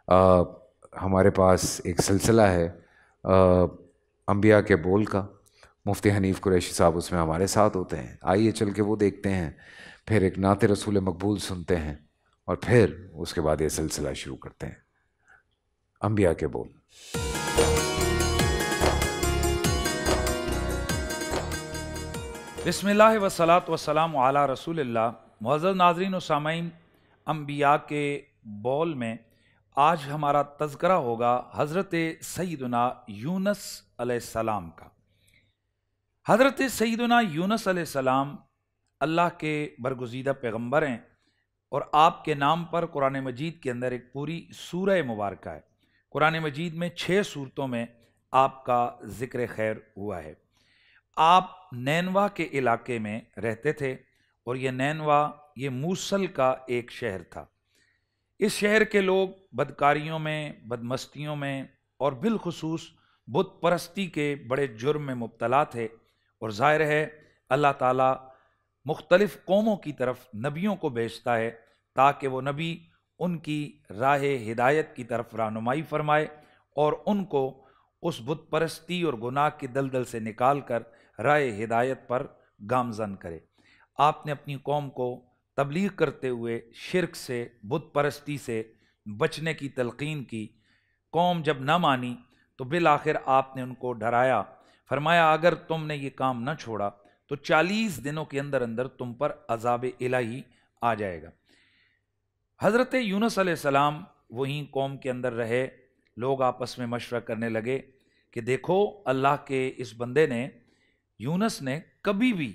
ہمارے پاس ایک سلسلہ ہے انبیاء کے بول کا، مفتی حنیف قریشی صاحب اس میں ہمارے ساتھ ہوتے ہیں، آئیے چل کے وہ دیکھتے ہیں، پھر ایک نعت رسول مقبول سنتے ہیں، اور پھر اس کے بعد یہ سلسلہ شروع کرتے ہیں۔ انبیاء کے بول۔ بسم اللہ والصلاۃ والسلام علی رسول اللہ۔ معزز ناظرین و سامعین، انبیاء کے بول میں آج ہمارا تذکرہ ہوگا حضرت سیدنا یونس علیہ السلام کا۔ حضرت سیدنا یونس علیہ السلام اللہ کے برگزیدہ پیغمبر ہیں، اور آپ کے نام پر قرآن مجید کے اندر ایک پوری سورہ مبارکہ ہے۔ قرآن مجید میں 6 سورتوں میں آپ کا ذکر خیر ہوا ہے۔ آپ نینوا کے علاقے میں رہتے تھے، اور یہ نینوا یہ موصل کا ایک شہر تھا۔ اس شہر کے لوگ بدکاریوں میں، بدمستیوں میں، اور بالخصوص بت پرستی کے بڑے جرم میں مبتلا تھے، اور ظاہر ہے اللہ تعالیٰ مختلف قوموں کی طرف نبیوں کو بھیجتا ہے تاکہ وہ نبی ان کی راہ ہدایت کی طرف رہنمائی فرمائے اور ان کو اس بت پرستی اور گناہ کی دلدل سے نکال کر راہ ہدایت پر گامزن کرے۔ آپ نے اپنی قوم کو تبلیغ کرتے ہوئے شرک سے، بت پرستی سے بچنے کی تلقین کی۔ قوم جب نہ مانی تو بالآخر آپ نے ان کو ڈرایا، فرمایا اگر تم نے یہ کام نہ چھوڑا تو 40 دنوں کے اندر اندر تم پر عذاب الہی آ جائے گا۔ حضرت یونس علیہ السلام وہیں قوم کے اندر رہے۔ لوگ آپس میں مشورہ کرنے لگے کہ دیکھو اللہ کے اس بندے نے، یونس نے کبھی بھی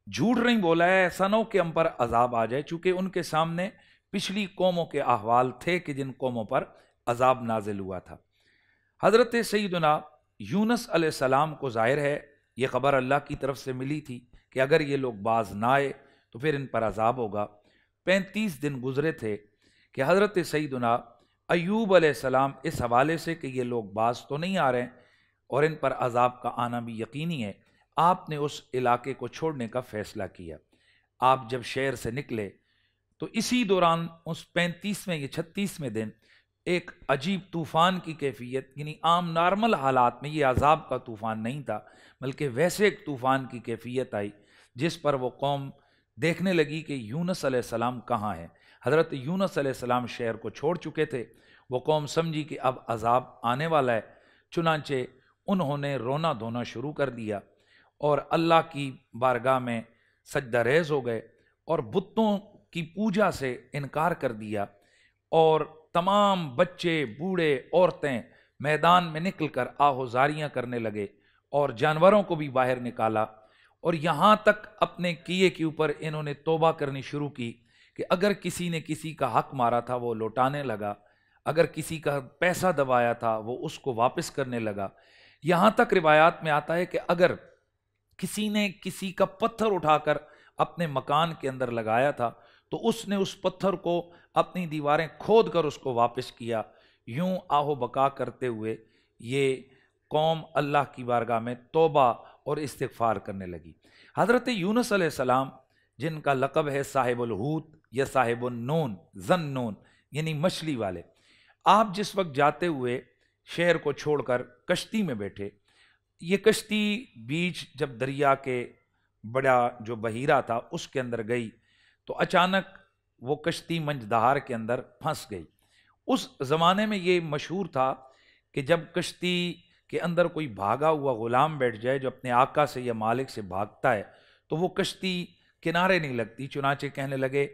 جھوٹ نہیں بولا ہے، ایسا نہ ہو کہ ہم پر عذاب آ جائے، چونکہ ان کے سامنے پچھلی قوموں کے احوال تھے کہ جن قوموں پر عذاب نازل ہوا تھا۔ حضرت سیدنا یونس علیہ السلام کو ظاہر ہے یہ خبر اللہ کی طرف سے ملی تھی کہ اگر یہ لوگ باز نہ آئے تو پھر ان پر عذاب ہوگا۔ 35 دن گزرے تھے کہ حضرت سیدنا ایوب علیہ السلام اس حوالے سے کہ یہ لوگ باز تو نہیں آ رہے اور ان پر عذاب کا آنا بھی یقینی ہے، آپ نے اس علاقے کو چھوڑنے کا فیصلہ کیا۔ آپ جب شہر سے نکلے تو اسی دوران اس 35ویں یا 36ویں دن ایک عجیب طوفان کی کیفیت، یعنی عام نارمل حالات میں یہ عذاب کا طوفان نہیں تھا بلکہ ویسے ایک طوفان کی کیفیت آئی جس پر وہ قوم دیکھنے لگی کہ یونس علیہ السلام کہاں ہے۔ حضرت یونس علیہ السلام شہر کو چھوڑ چکے تھے، وہ قوم سمجھی کہ اب عذاب آنے والا ہے، چنانچہ انہوں نے رونا دھونا شروع کر دیا اور اللہ کی بارگاہ میں سجدہ ریز ہو گئے اور بتوں کی پوجا سے انکار کر دیا، اور تمام بچے، بوڑھے، عورتیں میدان میں نکل کر آہوزاریاں کرنے لگے اور جانوروں کو بھی باہر نکالا، اور یہاں تک اپنے کیے کے اوپر انہوں نے توبہ کرنی شروع کی کہ اگر کسی نے کسی کا حق مارا تھا وہ لوٹانے لگا، اگر کسی کا پیسہ دبایا تھا وہ اس کو واپس کرنے لگا۔ یہاں تک روایات میں آتا ہے کہ اگر کسی نے کسی کا پتھر اٹھا کر اپنے مکان کے اندر لگایا تھا تو اس نے اس پتھر کو اپنی دیواریں کھود کر اس کو واپس کیا۔ یوں آہو بقا کرتے ہوئے یہ قوم اللہ کی بارگاہ میں توبہ اور استغفار کرنے لگی۔ حضرت یونس علیہ السلام جن کا لقب ہے صاحب الحوت یا صاحب النون، ذنون یعنی مچھلی والے، آپ جس وقت جاتے ہوئے شہر کو چھوڑ کر کشتی میں بیٹھے، یہ کشتی بیچ جب دریا کے بڑا جو بحیرہ تھا اس کے اندر گئی تو اچانک وہ کشتی منج دہار کے اندر پھنس گئی۔ اس زمانے میں یہ مشہور تھا کہ جب کشتی کے اندر کوئی بھاگا ہوا غلام بیٹھ جائے جو اپنے آقا سے یا مالک سے بھاگتا ہے تو وہ کشتی کنارے نہیں لگتی، چنانچہ کہنے لگے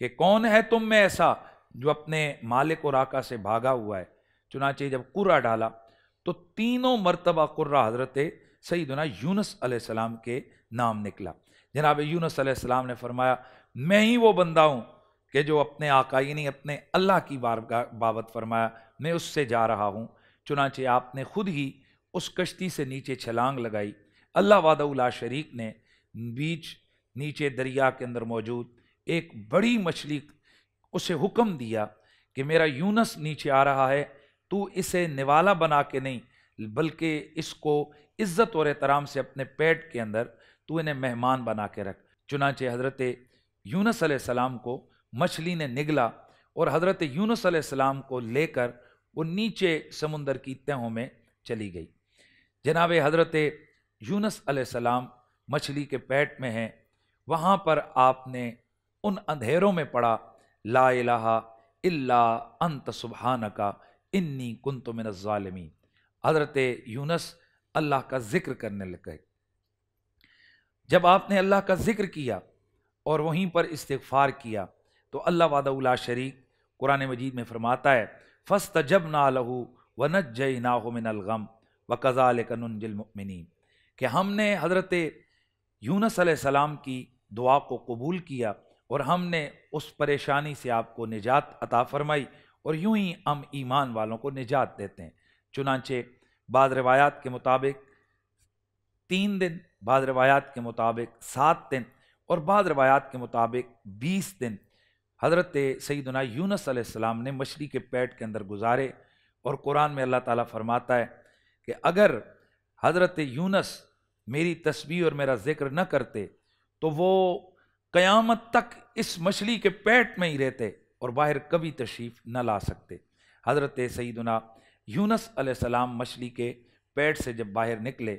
کہ کون ہے تم میں ایسا جو اپنے مالک اور آقا سے بھاگا ہوا ہے۔ چنانچہ جب قرہ ڈالا تو تینوں مرتبہ قرہ حضرت سیدنا یونس علیہ السلام کے نام نکلا۔ جناب یونس علیہ السلام نے فرمایا میں ہی وہ بندہ ہوں کہ جو اپنے آقا یعنی اپنے اللہ کی بابت فرمایا میں اس سے جا رہا ہوں۔ چنانچہ آپ نے خود ہی اس کشتی سے نیچے چھلانگ لگائی۔ اللہ وحدہ لا شریک نے بیچ نیچے دریا کے اندر موجود ایک بڑی مچھلی اسے حکم دیا کہ میرا یونس نیچے آ رہا ہے، تو اسے نوالا بنا کے نہیں بلکہ اس کو عزت اور احترام سے اپنے پیٹ کے اندر تو انہیں مہمان بنا کے رکھ۔ چنانچہ حضرت یونس علیہ السلام کو مچھلی نے نگلا اور حضرت یونس علیہ السلام کو لے کر وہ نیچے سمندر کی تہوں میں چلی گئی۔ جناب حضرت یونس علیہ السلام مچھلی کے پیٹ میں ہیں، وہاں پر آپ نے ان اندھیروں میں پڑھا لا الہ الا انت سبحانک انی کنت من الظالمین۔ حضرت یونس اللہ کا ذکر کرنے لگے۔ جب آپ نے اللہ کا ذکر کیا اور وہیں پر استغفار کیا تو اللہ وحدہ لا شریک قرآن مجید میں فرماتا ہے فاستجبنا لہ ونجیناہ من الغم وکذالک ننجی المؤمنین، کہ ہم نے حضرت یونس علیہ السلام کی دعا کو قبول کیا اور ہم نے اس پریشانی سے آپ کو نجات عطا فرمائی، اور یوں ہی ہم ایمان والوں کو نجات دیتے ہیں۔ چنانچہ بعض روایات کے مطابق 3 دن، بعض روایات کے مطابق 7 دن اور بعض روایات کے مطابق 20 دن حضرت سیدنا یونس علیہ السلام نے مچھلی کے پیٹ کے اندر گزارے۔ اور قرآن میں اللہ تعالیٰ فرماتا ہے کہ اگر حضرت یونس میری تسبیح اور میرا ذکر نہ کرتے تو وہ قیامت تک اس مچھلی کے پیٹ میں ہی رہتے اور باہر کبھی تشریف نہ لا سکتے۔ حضرت سیدنا یونس علیہ السلام مچھلی کے پیٹ سے جب باہر نکلے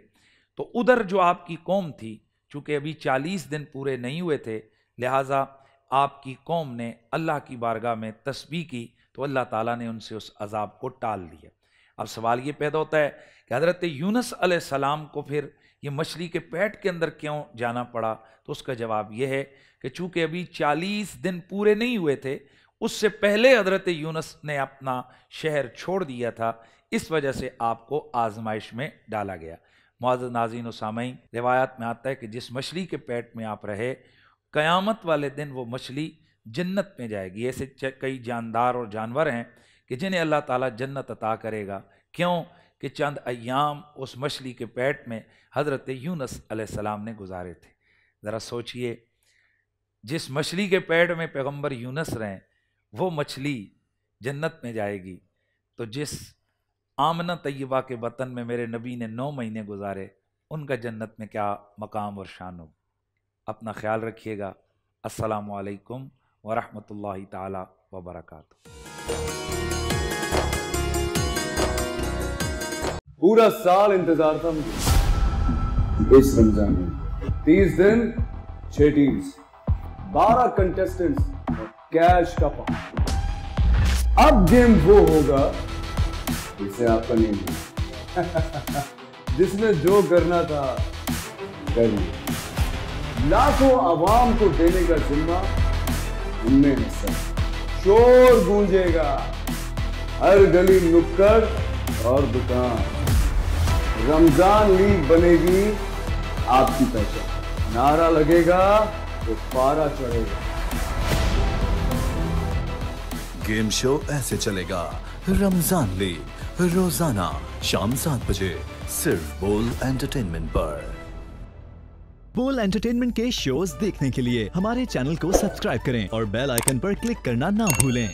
تو ادھر جو آپ کی قوم تھی، چونکہ ابھی 40 دن پورے نہیں ہوئے تھے، لہٰذا آپ کی قوم نے اللہ کی بارگاہ میں تسبیح کی تو اللہ تعالیٰ نے ان سے اس عذاب کو ٹال دیا۔ اب سوال یہ پیدا ہوتا ہے کہ حضرت یونس علیہ السلام کو پھر یہ مچھلی کے پیٹ کے اندر کیوں جانا پڑا؟ تو اس کا جواب یہ ہے کہ چونکہ ابھی 40 دن پورے نہیں ہوئے تھے، اس سے پہلے حضرت یونس نے اپنا شہر چھوڑ دیا تھا، اس وجہ سے آپ کو آزمائش میں ڈالا گیا۔ معزز ناظرین و سامعین، روایات میں آتا ہے کہ جس مچھلی کے پیٹ میں آپ رہے، قیامت والے دن وہ مچھلی جنت میں جائے گی۔ ایسے کئی جاندار اور جانور ہیں کہ جنہیں اللہ تعالیٰ جنت عطا کرے گا، کیوں کہ چند ایام اس مچھلی کے پیٹ میں حضرت یونس علیہ السلام نے گزارے تھے۔ ذرا سوچئے، جس مچھلی کے پیٹ میں پیغمبر یونس رہیں وہ مچھلی جنت میں جائے گی، تو جس آمنہ طیبہ کے وطن میں میرے نبی نے 9 مہینے گزارے، ان کا جنت میں کیا مقام اور شان ہو۔ اپنا خیال رکھیے گا۔ السلام علیکم ورحمۃ اللہ تعالی وبرکاتہ۔ پورا سال انتظار تھا مجھے اس رمضان میں، 30 دن 6 ٹیمز، 12 کنٹیسٹنٹس اور کیش کا پاؤں۔ اب گیم وہ ہوگا جسے آپ کا نہیں ہے، جس نے جو کرنا تھا کر لیا۔ لاکھوں عوام کو دینے کا ذمہ ان میں حصہ، شور گونجے گا ہر گلی نکڑ اور دکان، رمضان لیگ بنے گی آپ کی پہچان، نعرہ لگے گا تو پارا چڑھے گا۔ گیم شو ایسے چلے گا رمضان لیگ، روزانہ شام 7 بجے صرف بول انٹرٹینمنٹ پر۔ بول انٹرٹینمنٹ کے شوز دیکھنے کے لیے ہمارے چینل کو سبسکرائب کریں اور بیل آئیکن پر کلک کرنا نہ بھولیں۔